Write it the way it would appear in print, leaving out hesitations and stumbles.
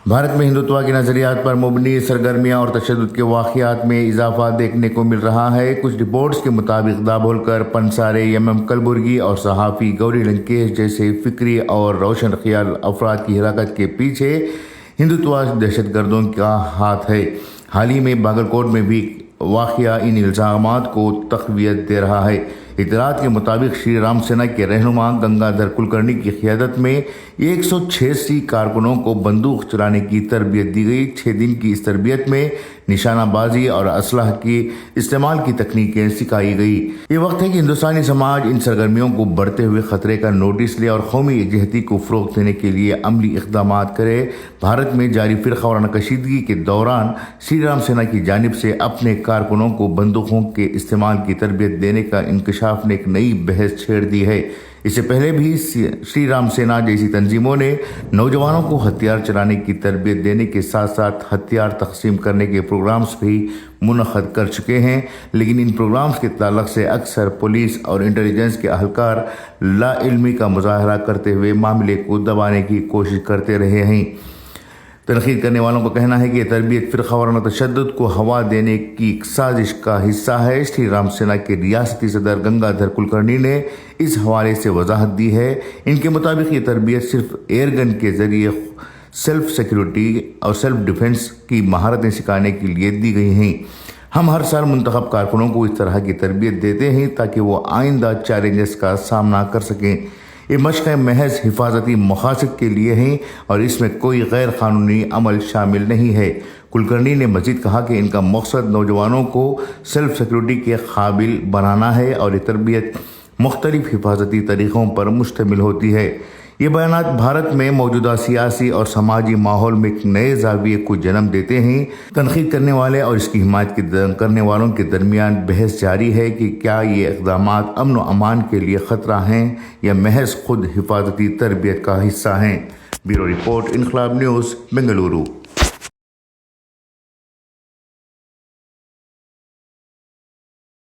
भारत में हिंदुत्व के नज़रियात पर मुबनी सरगर्मियां और तशद्दुद के वाक़यात में इजाफा देखने को मिल रहा है। कुछ रिपोर्ट्स के मुताबिक दाभोलकर, पंसारे, यमम कलबुर्गी और सहाफ़ी गौरी लंकेश जैसे फ़िक्री और रोशन ख्याल अफराद की हिराकत के पीछे हिंदुत्व दहशतगर्दों का हाथ है। हाल ही में बागलकोट में भी वाक़या इन इल्ज़ामात को तक़वियत दे रहा है। इतलात के मुताबिक श्री राम सेना के रहनुमा गंगाधर कुलकर्णी की क़ियादत में 186 कारकुनों को बंदूक चलाने की तरबियत दी गई। 6 दिन की इस तरबियत में निशानाबाजी और असलह की इस्तेमाल की तकनीकें सिखाई गई। ये वक्त है कि हिंदुस्तानी समाज इन सरगर्मियों को बढ़ते हुए ख़तरे का नोटिस ले और कौमी यकजहती को फ़रोग़ देने के लिए अमली इक़दाम करे। भारत में जारी फ़िरक़ा वाराना कशीदगी के दौरान श्री राम सेना की जानिब से अपने कारकुनों को बंदूकों के इस्तेमाल की तरबियत देने का इंकशाफ ने एक नई बहस छेड़ दी है। इससे पहले भी श्री राम सेना जैसी तंजीमों ने नौजवानों को हथियार चलाने की तरबियत देने के साथ साथ हथियार तकसीम करने के प्रोग्राम्स भी मुनक़द कर चुके हैं, लेकिन इन प्रोग्राम्स के ताल्लुक से अक्सर पुलिस और इंटेलिजेंस के अहलकार लाइल्मी का मुजाहरा करते हुए मामले को दबाने की कोशिश करते रहे हैं। तनकीद करने वालों का कहना है कि यह तरबियत फ़िरक़ा वाराना तशद्दुद को हवा देने की साजिश का हिस्सा है। श्री राम सेना के रियासती सदर गंगाधर कुलकर्णी ने इस हवाले से वजाहत दी है। इनके मुताबिक ये तरबियत सिर्फ एयरगन के ज़रिए सेल्फ सिक्योरिटी और सेल्फ डिफेंस की महारतें सिखाने के लिए दी गई हैं। हम हर साल मुंतखब कारकुनों को इस तरह की तरबियत देते हैं ताकि वो आइंदा चैलेंजेस का सामना कर सकें। ये मशक़ महज हिफाजती मक़ासद के लिए हैं और इसमें कोई गैर क़ानूनी अमल शामिल नहीं है। कुलकर्णी ने मज़ीद कहा कि इनका मकसद नौजवानों को सेल्फ सिक्योरिटी के काबिल बनाना है और ये तरबियत मुख्तलिफ़ हिफाजती तरीक़ों पर मुश्तमिल होती है। ये बयानात भारत में मौजूदा सियासी और समाजी माहौल में एक नए ज़ाविये को जन्म देते हैं। तनक़ीद करने वाले और इसकी हिमायत करने वालों के दरमियान बहस जारी है कि क्या ये इक़दामात अमन व अमान के लिए ख़तरा हैं या महज खुद हिफाजती तरबियत का हिस्सा हैं। Bureau report, Inquilab news, Bengaluru.